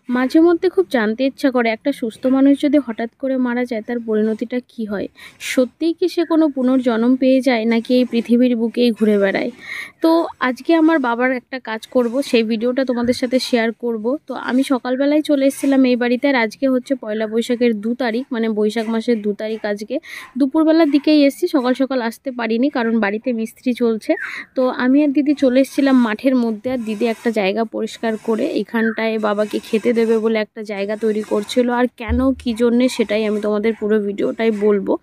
মাঝে মধ্যে খুব জানতে ইচ্ছা করে একটা সুস্থ মানুষ যদি হঠাৎ করে মারা যায় তার পরিণতিটা কি হয়। সত্যিই কি সে কোনো পুনর্জন্ম পেয়ে যায় নাকি এই পৃথিবীর বুকেই ঘুরে বেড়ায়। তো আজকে আমার বাবার একটা কাজ করব, সেই ভিডিওটা তোমাদের সাথে শেয়ার করব। তো আমি সকালবেলায় চলে এসেছিলাম এই বাড়িতে, আর আজকে হচ্ছে পয়লা বৈশাখের 2 তারিখ, মানে বৈশাখ মাসের 2 তারিখ। আজকে দুপুরবেলার দিকেই এসেছি, সকাল সকাল আসতে পারিনি কারণ বাড়িতে মিস্ত্রি চলছে। তো আমি আর দিদি চলে এসেছিলাম মাঠের মধ্যে, আর দিদি একটা জায়গা পরিষ্কার করে এখানটায় বাবাকে খেতে দেবে বলে একটা জায়গা তৈরি করছিল। আর কেন কী জন্যে সেটাই আমি তোমাদের পুরো ভিডিওটাই বলবো।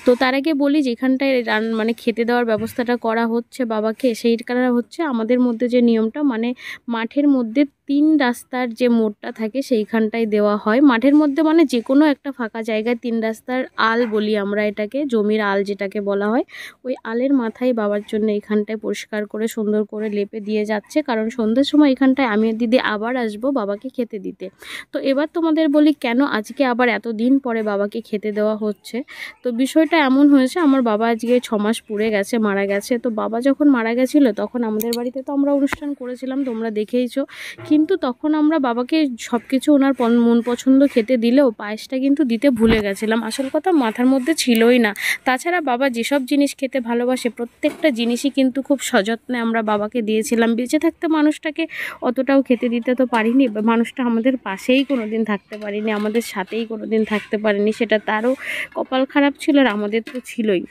তো তার আগে বলি, যেখানটায় মানে খেতে দেওয়ার ব্যবস্থাটা করা হচ্ছে বাবাকে, সেইটা হচ্ছে আমাদের মধ্যে যে নিয়মটা, মানে মাঠের মধ্যে 3 রাস্তার যে মোড়টা থাকে সেইখানটায় দেওয়া হয়। মাঠের মধ্যে মানে যে কোনো একটা ফাঁকা জায়গায় 3 রাস্তার আল বলি আমরা এটাকে, জমির আল যেটাকে বলা হয়, ওই আলের মাথায় বাবার জন্য এখানটায় পরিষ্কার করে সুন্দর করে লেপে দিয়ে যাচ্ছে, কারণ সন্ধ্যের সময় এখানটায় আমি আর দিদি আবার আসবো বাবাকে খেতে দিতে। তো এবার তোমাদের বলি কেন আজকে আবার এত দিন পরে বাবাকে খেতে দেওয়া হচ্ছে। তো বিষয়টা এমন হয়েছে, আমার বাবা আজকে 6 মাস পুড়ে গেছে, মারা গেছে। তো বাবা যখন মারা গেছিলো তখন আমাদের বাড়িতে তো আমরা অনুষ্ঠান করেছিলাম, তোমরা দেখেইছো। কিন্তু তখন আমরা বাবাকে সব কিছু ওনার মন পছন্দ খেতে দিলেও পায়েসটা কিন্তু দিতে ভুলে গেছিলাম। আসল কথা মাথার মধ্যে ছিলই না। তাছাড়া বাবা যেসব জিনিস খেতে ভালোবাসে প্রত্যেকটা জিনিসই কিন্তু খুব সযত্নে আমরা বাবাকে দিয়েছিলাম। বেঁচে থাকতে মানুষটাকে অতটাও খেতে দিতে তো পারিনি, মানুষটা আমাদের পাশেই কোনো দিন থাকতে পারিনি, আমাদের সাথেই কোনো দিন থাকতে পারিনি। সেটা তারও কপাল খারাপ ছিল আর আমাদের তো ছিলই।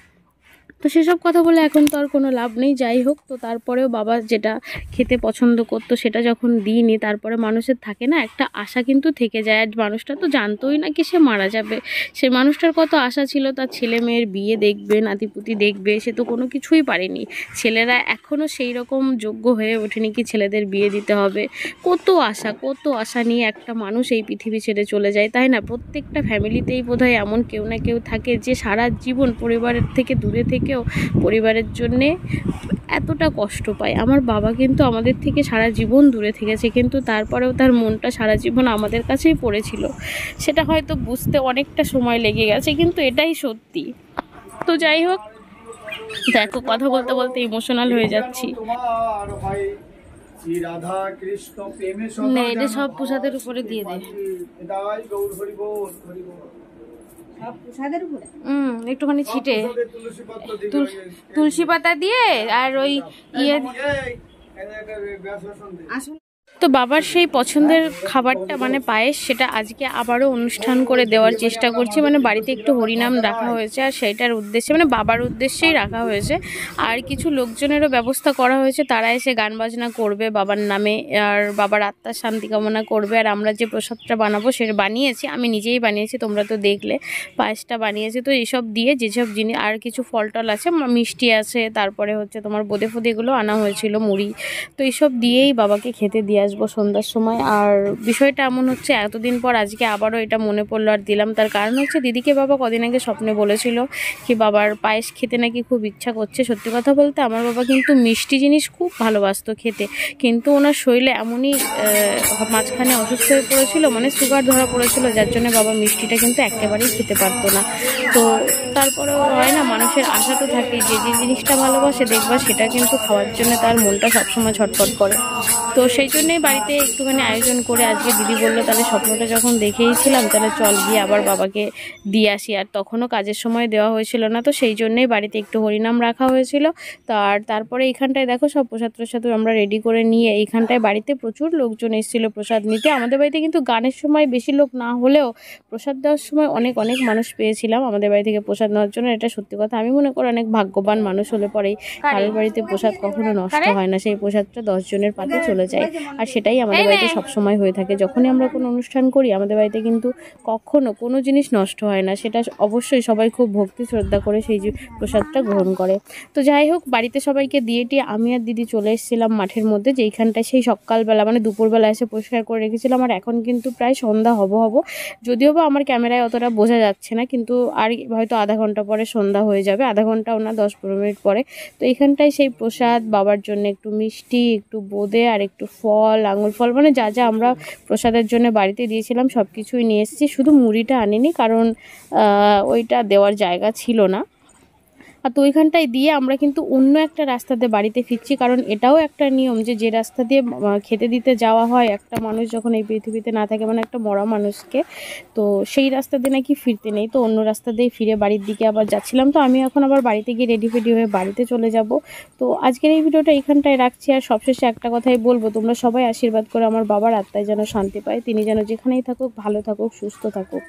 তো সেসব কথা বলে এখন তো আর কোনো লাভ নেই। যাই হোক, তো তারপরেও বাবা যেটা খেতে পছন্দ করতো সেটা যখন দিইনি, তারপরে মানুষের থাকে না একটা আশা কিন্তু থেকে যায়। আর মানুষটা তো জানতোই না কি সে মারা যাবে। সে মানুষটার কত আশা ছিল, তার ছেলে মেয়ের বিয়ে দেখবে, নাতিপুতি দেখবে, সে তো কোনো কিছুই পারেনি। ছেলেরা এখনও সেই রকম যোগ্য হয়ে ওঠেনি কি ছেলেদের বিয়ে দিতে হবে। কত আশা নিয়ে একটা মানুষ এই পৃথিবী ছেড়ে চলে যায়, তাই না? প্রত্যেকটা ফ্যামিলিতেই বোধহয় এমন কেউ না কেউ থাকে যে সারা জীবন পরিবারের থেকে দূরে থেকেও পরিবারের জন্যে এতটা কষ্ট পায়। আমার বাবা কিন্তু আমাদের থেকে সারা জীবন দূরে থেকেছে, কিন্তু তারপরেও তার মনটা সারা জীবন আমাদের কাছেই পড়েছিল। সেটা হয়তো বুঝতে অনেকটা সময় লেগে গেছে, কিন্তু এটাই সত্যি। তো যাই হোক, দেখো কথা বলতে বলতে ইমোশনাল হয়ে যাচ্ছি। এটা সব প্রসাদের উপরে দিয়ে দেয়, একটুখানি ছিটে তুলসী পাতা দিয়ে আর ওই ইয়ে। তো বাবার সেই পছন্দের খাবারটা মানে পায়েস, সেটা আজকে আবারও অনুষ্ঠান করে দেওয়ার চেষ্টা করছি। মানে বাড়িতে একটু হরিনাম রাখা হয়েছে আর সেইটার উদ্দেশ্যে, মানে বাবার উদ্দেশ্যেই রাখা হয়েছে। আর কিছু লোকজনেরও ব্যবস্থা করা হয়েছে, তারা এসে গান বাজনা করবে বাবার নামে, আর বাবার আত্মার শান্তি কামনা করবে। আর আমরা যে প্রসাদটা বানাবো সেটা বানিয়েছি, আমি নিজেই বানিয়েছি, তোমরা তো দেখলে পায়েসটা বানিয়েছি। তো এইসব দিয়ে যেসব জিনিস, আর কিছু ফল টল আছে, মিষ্টি আছে, তারপরে হচ্ছে তোমার বোঁদে ফোদে এগুলো আনা হয়েছিল, মুড়ি। তো এইসব দিয়েই বাবাকে খেতে দিয়ে আসবো সন্ধ্যার সময়। আর বিষয়টা এমন হচ্ছে এতদিন পর আজকে আবারও এটা মনে পড়লো আর দিলাম। তার কারণ হচ্ছে দিদিকে বাবা কদিন আগে স্বপ্নে বলেছিল কি বাবার পায়েস খেতে নাকি খুব ইচ্ছা করছে। সত্যি কথা বলতে আমার বাবা কিন্তু মিষ্টি জিনিস খুব ভালোবাসতো খেতে, কিন্তু ওনার শরীরে এমনই মাঝখানে অসুস্থ হয়ে পড়েছিল, মানে সুগার ধরা পড়েছিল, যার জন্য বাবা মিষ্টিটা কিন্তু একেবারেই খেতে পারতো না। তো তারপরেও হয় না, মানুষের আশা তো থাকে, যে যে জিনিসটা ভালোবাসে দেখবা সেটা কিন্তু খাওয়ার জন্য তার মনটা সবসময় ছটফট করে। তো সেই জন্যই বাড়িতে একটুখানি আয়োজন করে আজকে দিদি বললো তাহলে স্বপ্নটা যখন দেখেইছিলাম তাহলে চল গিয়ে আবার বাবাকে দিয়ে আসি। আর তখনও কাজের সময় দেওয়া হয়েছিল না, তো সেই জন্যই বাড়িতে একটু হরিনাম রাখা হয়েছিল। তারপরে এইখানটায় দেখো সব প্রসাদ প্রসাদ আমরা রেডি করে নিয়ে এইখানটায় বাড়িতে প্রচুর লোকজন এসেছিলো প্রসাদ নিতে। আমাদের বাড়িতে কিন্তু গানের সময় বেশি লোক না হলেও প্রসাদ দেওয়ার সময় অনেক মানুষ পেয়েছিলাম আমাদের বাড়ি থেকে প্রসাদ নেওয়ার জন্য। এটা সত্যি কথা, আমি মনে করি অনেক ভাগ্যবান মানুষ হলে পরেই কারোর বাড়িতে প্রসাদ কখনো নষ্ট হয় না, সেই প্রসাদটা 10 জনের পাতে চলে যায়। আর সেটাই আমাদের বাড়িতে সবসময় হয়ে থাকে, যখনই আমরা কোনো অনুষ্ঠান করি আমাদের বাড়িতে কিন্তু কখনো কোনো জিনিস নষ্ট হয় না। সেটা অবশ্যই সবাই খুব ভক্তি শ্রদ্ধা করে সেই প্রসাদটা গ্রহণ করে। তো যাই হোক, বাড়িতে সবাইকে দিয়ে টিয়ে আমি আর দিদি চলে এসেছিলাম মাঠের মধ্যে, যেইখানটায় সেই সকালবেলা মানে দুপুরবেলা এসে পরিষ্কার করে রেখেছিলাম। আর এখন কিন্তু প্রায় সন্ধ্যা হব যদিও বা আমার ক্যামেরায় অতটা বোঝা যাচ্ছে না, কিন্তু আর হয়তো আধা ঘন্টা পরে সন্ধ্যা হয়ে যাবে, আধা ঘন্টাও না 10-15 মিনিট পরে। তো এইখানটায় সেই প্রসাদ বাবার জন্য একটু মিষ্টি, একটু বোঁদে আর একটু ফল, আঙুর ফল, মানে যা যা আমরা প্রসাদের জন্য বাড়িতে দিয়েছিলাম সব কিছুই নিয়ে এসেছি। শুধু মুড়িটা আনিনি, কারণ ওইটা দেওয়ার জায়গা ছিল না। আর তো ওইখানটায় দিয়ে আমরা কিন্তু অন্য একটা রাস্তাতে বাড়িতে ফিরছি, কারণ এটাও একটা নিয়ম যে রাস্তা দিয়ে খেতে দিতে যাওয়া হয় একটা মানুষ যখন এই পৃথিবীতে না থাকে, মানে একটা মরা মানুষকে, তো সেই রাস্তা দিয়ে নাকি ফিরতে নেই। তো অন্য রাস্তা দিয়ে ফিরে বাড়ির দিকে আবার যাচ্ছিলাম। তো আমি এখন আবার বাড়িতে গিয়ে রেডি ফেডি হয়ে বাড়িতে চলে যাব। তো আজকের এই ভিডিওটা এইখানটায় রাখছি। আর সবশেষে একটা কথাই বলবো, তোমরা সবাই আশীর্বাদ করে আমার বাবার আত্মায় যেন শান্তি পায়, তিনি যেন যেখানেই থাকুক ভালো থাকুক, সুস্থ থাকুক।